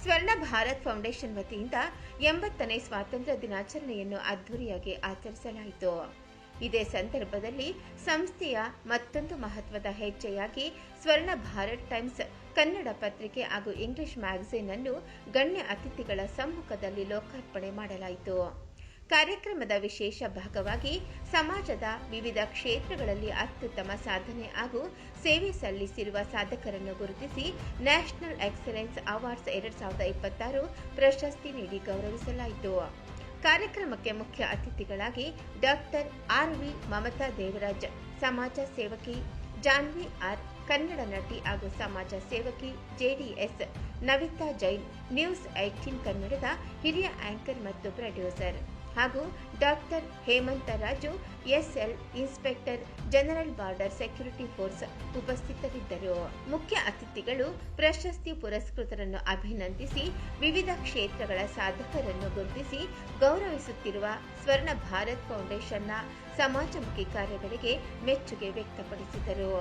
ಸ್ವರ್ಣ ಭಾರತ್ ಫೌಂಡೇಶನ್ ವತಿಯಿಂದ 80ನೇ ಸ್ವಾತಂತ್ರ್ಯ ದಿನಾಚರಣೆಯನ್ನು ಅದ್ದೂರಿಯಾಗಿ ಆಚರಿಸಲಾಯಿತು. ಇದೇ ಸಂದರ್ಭದಲ್ಲಿ ಸಂಸ್ಥೆಯ ಮತ್ತೊಂದು ಮಹತ್ವದ ಹೆಜ್ಜೆಯಾಗಿ ಸ್ವರ್ಣ ಭಾರತ್ ಟೈಮ್ಸ್ ಕನ್ನಡ ಪತ್ರಿಕೆ ಹಾಗೂ ಇಂಗ್ಲಿಷ್ ಮ್ಯಾಗಝೀನ್ ಅನ್ನು ಗಣ್ಯ ಅತಿಥಿಗಳ ಸಮ್ಮುಖದಲ್ಲಿ ಲೋಕಾರ್ಪಣೆ ಮಾಡಲಾಯಿತು. ಕಾರ್ಯಕ್ರಮದ ವಿಶೇಷ ಭಾಗವಾಗಿ ಸಮಾಜದ ವಿವಿಧ ಕ್ಷೇತ್ರಗಳಲ್ಲಿ ಅತ್ಯುತ್ತಮ ಸಾಧನೆ ಹಾಗೂ ಸೇವೆ ಸಲ್ಲಿಸಿರುವ ಸಾಧಕರನ್ನು ಗುರುತಿಸಿ ನ್ಯಾಷನಲ್ ಎಕ್ಸಲೆನ್ಸ್ ಅವಾರ್ಡ್ಸ್ 2026 ಪ್ರಶಸ್ತಿ ನೀಡಿ ಗೌರವಿಸಲಾಯಿತು. ಕಾರ್ಯಕ್ರಮಕ್ಕೆ ಮುಖ್ಯ ಅತಿಥಿಗಳಾಗಿ ಡಾಕ್ಟರ್ ಆರ್.ವಿ. ಮಮತಾ ದೇವರಾಜ್, ಸಮಾಜ ಸೇವಕಿ, ಜಾನ್ವಿ ಆರ್, ಕನ್ನಡ ನಟಿ ಹಾಗೂ ಸಮಾಜ ಸೇವಕಿ, ಜೆಡಿಎಸ್, ನವಿತಾ ಜೈನ್, ನ್ಯೂಸ್ 18 ಕನ್ನಡದ ಹಿರಿಯ ಆಂಕರ್ ಮತ್ತು ಪ್ರೊಡ್ಯೂಸರ್, ಹಾಗೂ doctor Hemantha Raju, SL, inspector general border security force ಉಪಸ್ಥಿತರಿದ್ದರು. ಮುಖ್ಯ ಅತಿಥಿಗಳು ಪ್ರಶಸ್ತಿ ಪುರಸ್ಕೃತರನ್ನು ಅಭಿನಂದಿಸಿ ವಿವಿಧ ಕ್ಷೇತ್ರಗಳ ಸಾಧಕರನ್ನು ಗುರುತಿಸಿ ಗೌರವಿಸುತ್ತಿರುವ ಸ್ವರ್ಣ ಭಾರತ್ ಫೌಂಡೇಶನ್ನ ಸಮಾಜಮುಖಿ ಕಾರ್ಯಗಳಿಗೆ ಮೆಚ್ಚುಗೆ ವ್ಯಕ್ತಪಡಿಸಿದರು.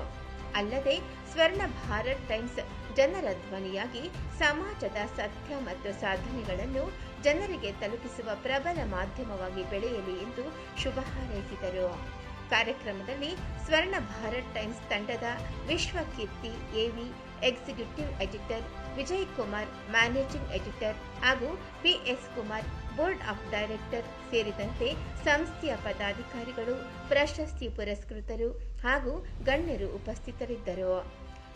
ಅಲ್ಲದೆ ಸ್ವರ್ಣ ಭಾರತ್ ಟೈಮ್ಸ್ ಜನರ ಧ್ವನಿಯಾಗಿ ಸಮಾಜದ ಸತ್ಯ ಮತ್ತು ಸಾಧನೆಗಳನ್ನು ಜನರಿಗೆ ತಲುಪಿಸುವ ಪ್ರಬಲ ಮಾಧ್ಯಮವಾಗಿ ಬೆಳೆಯಲಿ ಎಂದು ಶುಭ ಹಾರೈಸಿದರು. ಕಾರ್ಯಕ್ರಮದಲ್ಲಿ ಸ್ವರ್ಣ ಭಾರತ್ ಟೈಮ್ಸ್ ತಂಡದ Vishwakeerthi AV, executive editor, Vijay Kumar, managing editor ಹಾಗೂ PS Kumar, board of director ಸೇರಿದಂತೆ ಸಂಸ್ಥೆಯ ಪದಾಧಿಕಾರಿಗಳು, ಪ್ರಶಸ್ತಿ ಪುರಸ್ಕೃತರು ಹಾಗೂ ಗಣ್ಯರು ಉಪಸ್ಥಿತರಿದ್ದರು.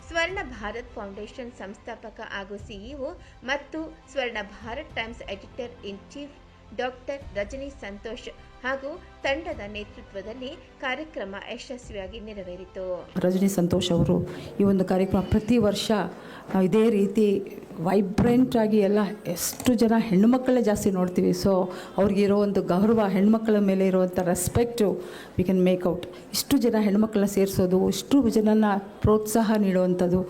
ಸ್ವರ್ಣ ಭಾರತ್ ಫೌಂಡೇಶನ್ ಸಂಸ್ಥಾಪಕ ಹಾಗೂ ಸಿಇಒ ಮತ್ತು Swarna Bharat Times editor in chief doctor Rajani Santosh ಹಾಗೂ ತಂಡದ ನೇತೃತ್ವದಲ್ಲಿ ಕಾರ್ಯಕ್ರಮ ಯಶಸ್ವಿಯಾಗಿ ನೆರವೇರಿತು. ರಜನಿ ಸಂತೋಷ್ ಅವರು ಈ ಒಂದು ಕಾರ್ಯಕ್ರಮ ಪ್ರತಿ ವರ್ಷ ಇದೇ ರೀತಿ ವೈಬ್ರೆಂಟ್ ಆಗಿ ಎಲ್ಲ ಎಷ್ಟು ಜನ ಹೆಣ್ಣುಮಕ್ಕಳೇ ಜಾಸ್ತಿ ನೋಡ್ತೀವಿ. ಸೊ ಅವ್ರಿಗಿರೋ ಒಂದು ಗೌರವ, ಹೆಣ್ಮಕ್ಳ ಮೇಲೆ ಇರುವಂಥ respect we can make out. ಇಷ್ಟು ಜನ ಹೆಣ್ಮಕ್ಳನ್ನ ಸೇರಿಸೋದು, ಇಷ್ಟು ಜನನ ಪ್ರೋತ್ಸಾಹ ನೀಡುವಂಥದ್ದು.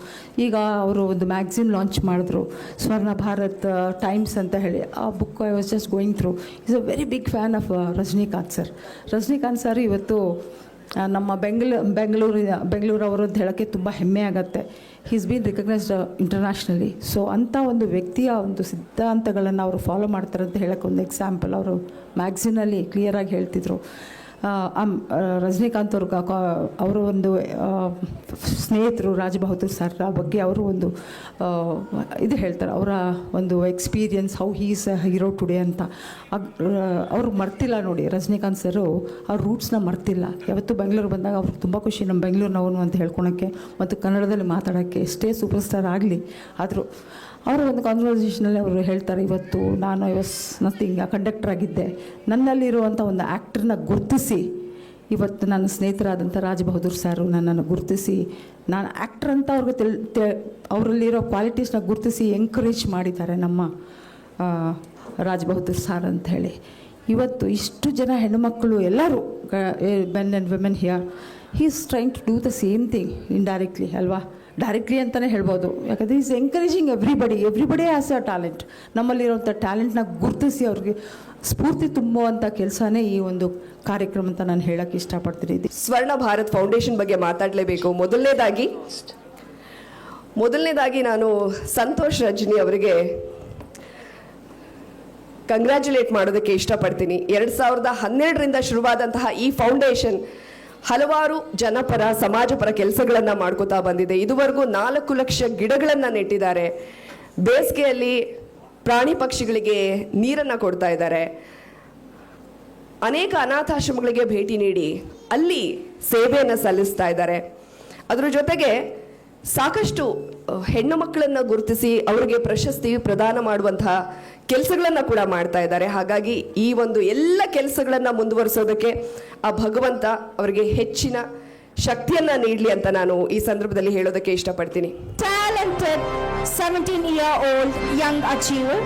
ಈಗ ಅವರು ಒಂದು ಮ್ಯಾಗ್ಝಿನ್ ಲಾಂಚ್ ಮಾಡಿದ್ರು, ಸ್ವರ್ಣ ಭಾರತ್ ಟೈಮ್ಸ್ ಅಂತ ಹೇಳಿ. ಆ book I was just going through. Is a very big fan of Rajinikanth sir. Rajinikanth sir ಇವತ್ತು ನಮ್ಮ ಬೆಂಗಳೂರವರು ಅಂತ ಹೇಳೋಕ್ಕೆ ತುಂಬ ಹೆಮ್ಮೆ ಆಗುತ್ತೆ. He's been recognised internationally. So ಅಂಥ ಒಂದು ವ್ಯಕ್ತಿಯ ಒಂದು ಸಿದ್ಧಾಂತಗಳನ್ನು ಅವರು ಫಾಲೋ ಮಾಡ್ತಾರೆ ಅಂತ ಹೇಳೋಕ್ಕೆ ಒಂದು ಎಕ್ಸಾಂಪಲ್ ಅವರು ಮ್ಯಾಗ್ಝಿನಲ್ಲಿ ಕ್ಲಿಯರಾಗಿ ಹೇಳ್ತಿದ್ರು. ರಜನಿಕಾಂತ್ ಅವರು ಒಂದು ಸ್ನೇಹಿತರು ರಾಜ್ ಬಹದ್ದೂರ್ ಸರ್ ಬಗ್ಗೆ ಅವರು ಒಂದು ಇದು ಹೇಳ್ತಾರೆ, ಅವರ ಒಂದು experience, how he is a hero today ಅಂತ. ಅವರು ಮರ್ತಿಲ್ಲ ನೋಡಿ, ರಜನಿಕಾಂತ್ ಸರು ಅವ್ರ ರೂಟ್ಸ್ನ ಮರ್ತಿಲ್ಲ. ಯಾವತ್ತೂ ಬೆಂಗಳೂರು ಬಂದಾಗ ಅವ್ರಿಗೆ ತುಂಬ ಖುಷಿ ನಮ್ಮ ಬೆಂಗಳೂರಿನವನು ಅಂತ ಹೇಳ್ಕೊಳಕ್ಕೆ ಮತ್ತು ಕನ್ನಡದಲ್ಲಿ ಮಾತಾಡೋಕ್ಕೆ. ಎಷ್ಟೇ ಸೂಪರ್ ಸ್ಟಾರ್ ಆಗಲಿ ಆದರೂ ಅವರ ಒಂದು ಕಾನ್ವರ್ಸೇಷನಲ್ಲಿ ಅವರು ಹೇಳ್ತಾರೆ, ಇವತ್ತು ನಾನು ಐ ವಾಸ್ ನಥಿಂಗ್, ಕಂಡಕ್ಟರ್ ಆಗಿದ್ದೆ. ನನ್ನಲ್ಲಿರುವಂಥ ಒಂದು ಆ್ಯಕ್ಟ್ರನ್ನ ಗುರುತಿಸಿ ಇವತ್ತು ನನ್ನ ಸ್ನೇಹಿತರಾದಂಥ ರಾಜ್ ಬಹದ್ದೂರ್ ಸಾರು ನನ್ನನ್ನು ಗುರುತಿಸಿ, ನಾನು ಆ್ಯಕ್ಟ್ರ್ ಅಂತ ಅವ್ರಿಗೆ ಅವರಲ್ಲಿರೋ ಕ್ವಾಲಿಟೀಸ್ನ ಗುರುತಿಸಿ ಎಂಕರೇಜ್ ಮಾಡಿದ್ದಾರೆ ನಮ್ಮ ರಾಜ್ ಬಹದ್ದೂರ್ ಸಾರ್ ಅಂತ ಹೇಳಿ. ಇವತ್ತು ಇಷ್ಟು ಜನ ಹೆಣ್ಣುಮಕ್ಕಳು ಎಲ್ಲರೂ men and women here, he is trying to do the same thing indirectly ಅಲ್ವಾ, ಡೈರೆಕ್ಟ್ಲಿ ಅಂತಲೇ ಹೇಳ್ಬೋದು. ಯಾಕಂದರೆ is encouraging everybody has a talent. ನಮ್ಮಲ್ಲಿರುವಂಥ ಟ್ಯಾಲೆಂಟ್ನ ಗುರುತಿಸಿ ಅವ್ರಿಗೆ ಸ್ಫೂರ್ತಿ ತುಂಬುವಂಥ ಕೆಲಸನೇ ಈ ಒಂದು ಕಾರ್ಯಕ್ರಮ ಅಂತ ನಾನು ಹೇಳೋಕ್ಕೆ ಇಷ್ಟಪಡ್ತೀನಿ. ಸ್ವರ್ಣ ಭಾರತ್ ಫೌಂಡೇಶನ್ ಬಗ್ಗೆ ಮಾತಾಡಲೇಬೇಕು. ಮೊದಲನೇದಾಗಿ ನಾನು ಸಂತೋಷ್ ರಜನಿ ಅವರಿಗೆ ಕಂಗ್ರ್ಯಾಚುಲೇಟ್ ಮಾಡೋದಕ್ಕೆ ಇಷ್ಟಪಡ್ತೀನಿ. 2012ರಿಂದ ಶುರುವಾದಂತಹ ಈ ಫೌಂಡೇಶನ್ ಹಲವಾರು ಜನಪರ ಸಮಾಜಪರ ಕೆಲಸಗಳನ್ನು ಮಾಡ್ಕೋತಾ ಬಂದಿದೆ. ಇದುವರೆಗೂ 4 ಲಕ್ಷ ಗಿಡಗಳನ್ನು ನೆಟ್ಟಿದ್ದಾರೆ. ಬೇಸಿಗೆಯಲ್ಲಿ ಪ್ರಾಣಿ ಪಕ್ಷಿಗಳಿಗೆ ನೀರನ್ನು ಕೊಡ್ತಾ ಇದ್ದಾರೆ. ಅನೇಕ ಅನಾಥಾಶ್ರಮಗಳಿಗೆ ಭೇಟಿ ನೀಡಿ ಅಲ್ಲಿ ಸೇವೆಯನ್ನು ಸಲ್ಲಿಸ್ತಾ ಇದ್ದಾರೆ. ಅದರ ಜೊತೆಗೆ ಸಾಕಷ್ಟು ಹೆಣ್ಣು ಮಕ್ಕಳನ್ನು ಗುರುತಿಸಿ ಅವರಿಗೆ ಪ್ರಶಸ್ತಿ ಪ್ರದಾನ ಮಾಡುವಂತಹ ಕೆಲಸಗಳನ್ನು ಕೂಡ ಮಾಡ್ತಾ ಇದ್ದಾರೆ. ಹಾಗಾಗಿ ಈ ಒಂದು ಎಲ್ಲ ಕೆಲಸಗಳನ್ನು ಮುಂದುವರಿಸೋದಕ್ಕೆ ಆ ಭಗವಂತ ಅವರಿಗೆ ಹೆಚ್ಚಿನ ಶಕ್ತಿಯನ್ನ ನೀಡಲಿ ಅಂತ ನಾನು ಈ ಸಂದರ್ಭದಲ್ಲಿ ಹೇಳೋದಕ್ಕೆ ಇಷ್ಟಪಡ್ತೀನಿ. Talented 17-year-old young achiever,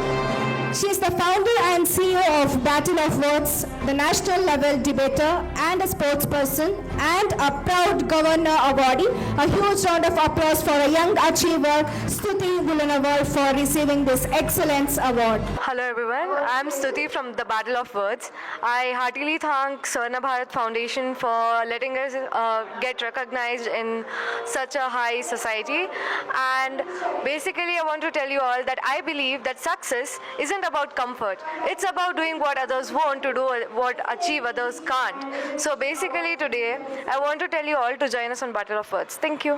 She is the founder and CEO of Battle of Words, the national level debater and a sportsperson, and a proud governor awardee. A huge round of applause for a young achiever, Stuti Villanawar, for receiving this Excellence Award. Hello everyone, I am Stuti from the Battle of Words. I heartily thank Swarna Bharat Foundation for letting us get recognized in such a high society. And basically I want to tell you all that I believe that success isn't about comfort. It's about doing what others want to do, what achieve others can't. So basically today I want to tell you all to join us on Battle of Words. Thank you.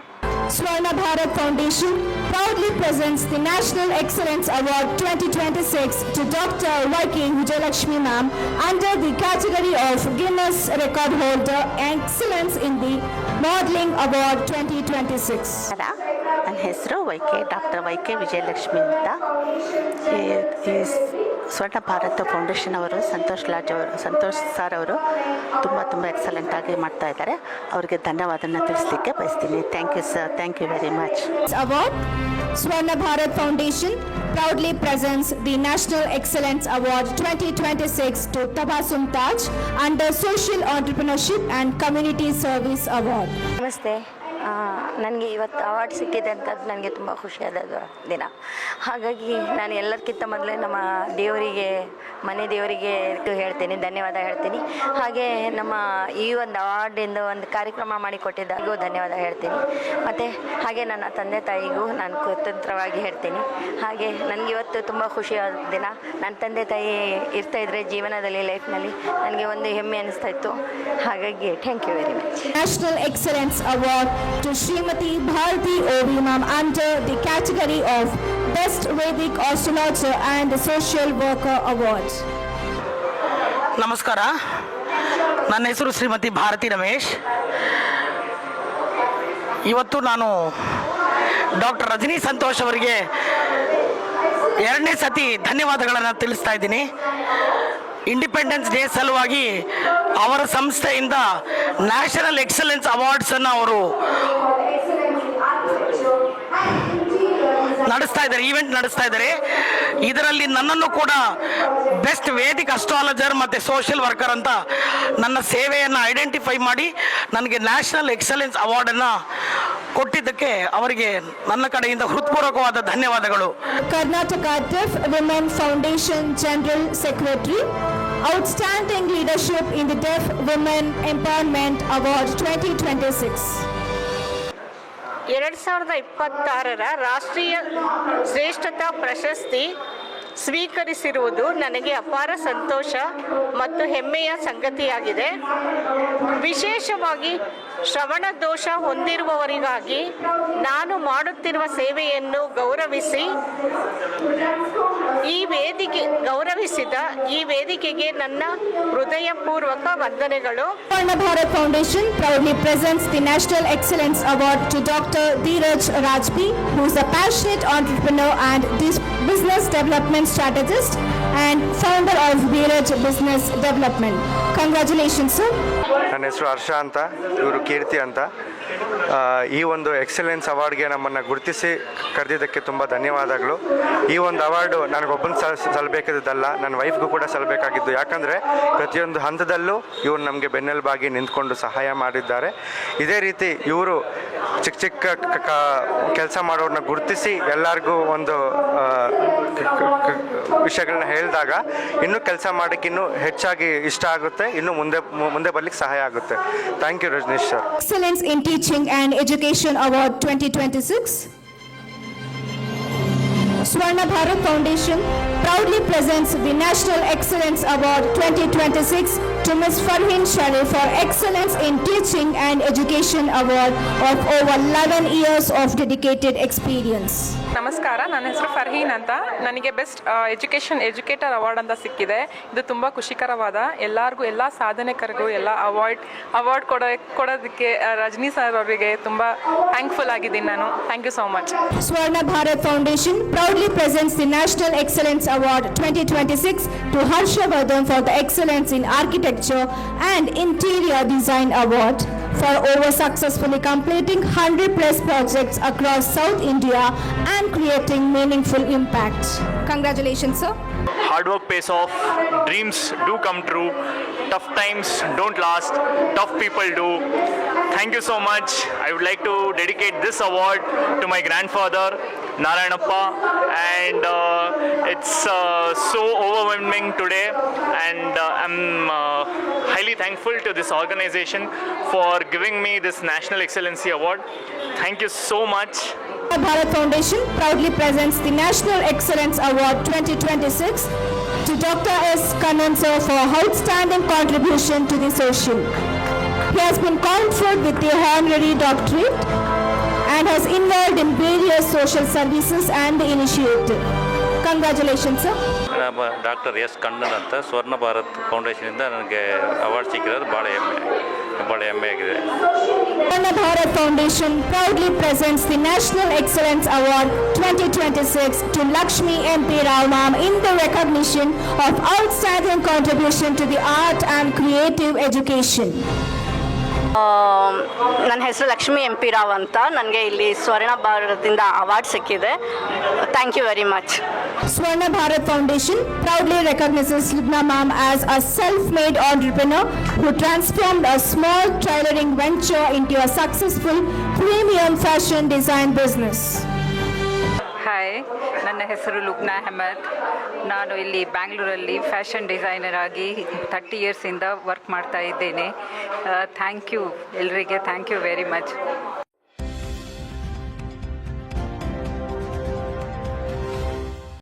Swarna Bharat Foundation proudly presents the National Excellence Award 2026 to Dr. Y.K. Vijayalakshmi Ma'am under the category of Guinness Record Holder Excellence in the Modeling Award 2026. ನನ್ನ ಹೆಸರು doctor Y K Vijayalakshmi ಅಂತ. ಈ ಸ್ವರ್ಣ Bharat foundation ಅವರು Santosh sir ಅವರು ತುಂಬ ಎಕ್ಸಲೆಂಟಾಗಿ ಮಾಡ್ತಾ ಇದ್ದಾರೆ. ಅವರಿಗೆ ಧನ್ಯವಾದನ ತಿಳಿಸ್ಲಿಕ್ಕೆ ಬಯಸ್ತೀನಿ. Thank you sir, thank you very much. Award. Swarna Bharat Foundation proudly presents the National Excellence Award 2026 to Tabassum Taj under Social Entrepreneurship and Community Service Award. ನಮಸ್ತೆ. ನನಗೆ ಇವತ್ತು ಅವಾರ್ಡ್ ಸಿಕ್ಕಿದೆ ಅಂತ ನನಗೆ ತುಂಬ ಖುಷಿಯಾದ ದಿನ. ಹಾಗಾಗಿ ನಾನು ಎಲ್ಲದಕ್ಕಿಂತ ಮೊದಲೇ ನಮ್ಮ ದೇವರಿಗೆ, ಮನೆ ದೇವರಿಗೆ ಹೇಳ್ತೀನಿ, ಧನ್ಯವಾದ ಹೇಳ್ತೀನಿ. ಹಾಗೆ ನಮ್ಮ ಈ ಒಂದು ಅವಾರ್ಡಿಂದ ಒಂದು ಕಾರ್ಯಕ್ರಮ ಮಾಡಿಕೊಟ್ಟಿದ್ದಾಗೂ ಧನ್ಯವಾದ ಹೇಳ್ತೀನಿ. ಮತ್ತು ಹಾಗೆ ನನ್ನ ತಂದೆ ತಾಯಿಗೂ ನಾನು ಕೃತಜ್ಞವಾಗಿ ಹೇಳ್ತೀನಿ. ಹಾಗೆ ನನಗೆ ಇವತ್ತು ತುಂಬ ಖುಷಿಯಾದ ದಿನ. ನನ್ನ ತಂದೆ ತಾಯಿ ಇರ್ತಾಯಿದ್ರೆ ಜೀವನದಲ್ಲಿ, ಲೈಫ್ನಲ್ಲಿ ನನಗೆ ಒಂದು ಹೆಮ್ಮೆ ಅನಿಸ್ತಾ ಇತ್ತು. ಹಾಗಾಗಿ thank you very much. National Excellence Award to Srimati Bharati O.V. Ma'am under the category of Best Vedic Astrologer and Social Worker Awards. ನಮಸ್ಕಾರ, ನನ್ನ ಹೆಸರು ಶ್ರೀಮತಿ ಭಾರತಿ ರಮೇಶ್. ಇವತ್ತು ನಾನು ಡಾಕ್ಟರ್ ರಜನಿ ಸಂತೋಷ್ ಅವರಿಗೆ 2ನೇ ಸತಿ ಧನ್ಯವಾದಗಳನ್ನು ತಿಳಿಸ್ತಾ ಇದ್ದೀನಿ. ಇಂಡಿಪೆಂಡೆನ್ಸ್ ಡೇ ಸಲುವಾಗಿ ಅವರ ಸಂಸ್ಥೆಯಿಂದ ನ್ಯಾಷನಲ್ ಎಕ್ಸಲೆನ್ಸ್ ಅವಾರ್ಡ್ಸನ್ನು ಅವರು ಈವೆಂಟ್ ನಡೆಸ್ತಾ ಇದ್ದಾರೆ. ಇದರಲ್ಲಿ ನನ್ನನ್ನು ಕೂಡ ಬೆಸ್ಟ್ ವೇದಿಕ್ ಅಸ್ಟ್ರಾಲಜರ್ ಮತ್ತು ಸೋಷಿಯಲ್ ವರ್ಕರ್ ಅಂತ ನನ್ನ ಸೇವೆಯನ್ನು ಐಡೆಂಟಿಫೈ ಮಾಡಿ ನನಗೆ ನ್ಯಾಷನಲ್ ಎಕ್ಸಲೆನ್ಸ್ ಅವಾರ್ಡನ್ನು ಕೊಟ್ಟಿದ್ದಕ್ಕೆ ಅವರಿಗೆ ನನ್ನ ಕಡೆಯಿಂದ ಹೃತ್ಪೂರ್ವಕವಾದ ಧನ್ಯವಾದಗಳು. Karnataka Deaf Women Foundation General Secretary, Outstanding Leadership in the Deaf Women Empowerment Award 2026. 2026ರ ರಾಷ್ಟ್ರೀಯ ಶ್ರೇಷ್ಠತಾ ಪ್ರಶಸ್ತಿ ಸ್ವೀಕರಿಸಿರುವುದು ನನಗೆ ಅಪಾರ ಸಂತೋಷ ಮತ್ತು ಹೆಮ್ಮೆಯ ಸಂಗತಿಯಾಗಿದೆ. ವಿಶೇಷವಾಗಿ ಶ್ರವಣ ದೋಷ ಹೊಂದಿರುವವರಿಗಾಗಿ ನಾನು ಮಾಡುತ್ತಿರುವ ಸೇವೆಯನ್ನು ಗೌರವಿಸಿ ಗೌರವಿಸಿದ ಈ ವೇದಿಕೆಗೆ ನನ್ನ ಹೃದಯಪೂರ್ವಕ ವಂದನೆಗಳು. Swarna Bharat Foundation proudly presents the National Excellence Award to Dr. Dheeraj Rajbi, who is a passionate entrepreneur and business development strategist and founder of Dheeraj Business Development. Congratulations, sir. ನನ್ನ ಹೆಸರು ಹರ್ಷ ಅಂತ, ಇವರು ಕೀರ್ತಿ ಅಂತ. ಈ ಒಂದು ಎಕ್ಸಲೆನ್ಸ್ ಅವಾರ್ಡ್ಗೆ ನಮ್ಮನ್ನು ಗುರುತಿಸಿ ಕರೆದಿದ್ದಕ್ಕೆ ತುಂಬ ಧನ್ಯವಾದಗಳು. ಈ ಒಂದು ಅವಾರ್ಡು ನನಗೊಬ್ಬನ ಸಲ್ಲಬೇಕಾದದ್ದಲ್ಲ, ನನ್ನ ವೈಫ್ಗೂ ಕೂಡ ಸಲ್ಲಬೇಕಾಗಿದ್ದು. ಯಾಕಂದರೆ ಪ್ರತಿಯೊಂದು ಹಂತದಲ್ಲೂ ಇವರು ನಮಗೆ ಬೆನ್ನೆಲುಬಾಗಿ ನಿಂತ್ಕೊಂಡು ಸಹಾಯ ಮಾಡಿದ್ದಾರೆ. ಇದೇ ರೀತಿ ಇವರು ಚಿಕ್ಕ ಕೆಲಸ ಮಾಡೋರನ್ನ ಗುರುತಿಸಿ ಎಲ್ಲರಿಗೂ ಒಂದು ವಿಷಯಗಳನ್ನ ಹೇಳಿದಾಗ ಇನ್ನೂ ಕೆಲಸ ಮಾಡೋಕ್ಕೆ ಇನ್ನೂ ಹೆಚ್ಚಾಗಿ ಇಷ್ಟ ಆಗುತ್ತೆ, ಇನ್ನೂ ಮುಂದೆ ಬರ್ಲಿಕ್ಕೆ ಸಹಾಯ ಆಗುತ್ತೆ. Thank you Rajnish sir. Excellence in Teaching and Education Award 2026. Swarna Bharat Foundation proudly presents the National Excellence Award 2026 to Ms. Farheen Sharif for Excellence in Teaching and Education Award of over 11 years of dedicated experience. ನಮಸ್ಕಾರ, ನನ್ನ ಹೆಸರು ಫರ್ಹೀನ್ ಅಂತ. ನನಗೆ best educator award ಅಂತ ಸಿಕ್ಕಿದೆ. ಇದು ತುಂಬ ಖುಷಿಕರವಾದ, ಎಲ್ಲರಿಗೂ, ಎಲ್ಲ ಸಾಧನೆಕರಿಗೂ ಎಲ್ಲ ಅವಾರ್ಡ್ ಕೊಡೋದಕ್ಕೆ ರಜನಿ ಸರ್ ಅವರಿಗೆ ತುಂಬ ಥ್ಯಾಂಕ್ಫುಲ್ ಆಗಿದ್ದೀನಿ ನಾನು. Thank you so much. Swarna Bharat Foundation proudly presents the National Excellence Award 2026 to Harshavardhan for the Excellence in Architecture and Interior Design Award for over successfully completing 100 plus projects across South India and creating meaningful impact. Congratulations, sir. Hard work pays off, dreams do come true, tough times don't last, tough people do. Thank you so much. I would like to dedicate this award to my grandfather, Narayanappa, and it's so overwhelming today, and I'm highly thankful to this organization for giving me this National Excellency Award. Thank you so much. Bharat Foundation proudly presents the National Excellence Award 2026 to Dr. S. Kannan sir for outstanding contribution to the social. He has been conferred with the honorary doctorate and has involved in various social services and initiatives. Congratulations, sir. Doctor S Kannan ಅಂತ ಸ್ವರ್ಣ ಭಾರತ್ ಫೌಂಡೇಶನಿಂದ ನನಗೆ award ಸಿಕ್ಕಿರೋದು ಭಾಳ ಹೆಮ್ಮೆ ಆಗಿದೆ. Swarna Bharat Foundation proudly presents the National Excellence Award 2026 to Lakshmi MP Rao ma'am in the recognition of outstanding contribution to the art and creative education. ನನ್ನ ಹೆಸರು Lakshmi M P Rao ಅಂತ. ನನಗೆ ಇಲ್ಲಿ ಸ್ವರ್ಣ ಭಾರತದಿಂದ ಅವಾರ್ಡ್ ಸಿಕ್ಕಿದೆ. Thank you very much. Swarna Bharat Foundation proudly recognizes Lubna ma'am as a self-made entrepreneur who transformed a small tailoring venture into a successful premium fashion design business. Hi, ನನ್ನ ಹೆಸರು ಲುಬ್ನಾ ಅಹಮದ್. ನಾನು ಇಲ್ಲಿ ಬ್ಯಾಂಗ್ಳೂರಲ್ಲಿ ಫ್ಯಾಷನ್ ಡಿಸೈನರ್ ಆಗಿ 30 ಇಯರ್ಸಿಂದ work ಮಾಡ್ತಾ ಇದ್ದೇನೆ. Thank you ಎಲ್ರಿಗೆ, thank you very much.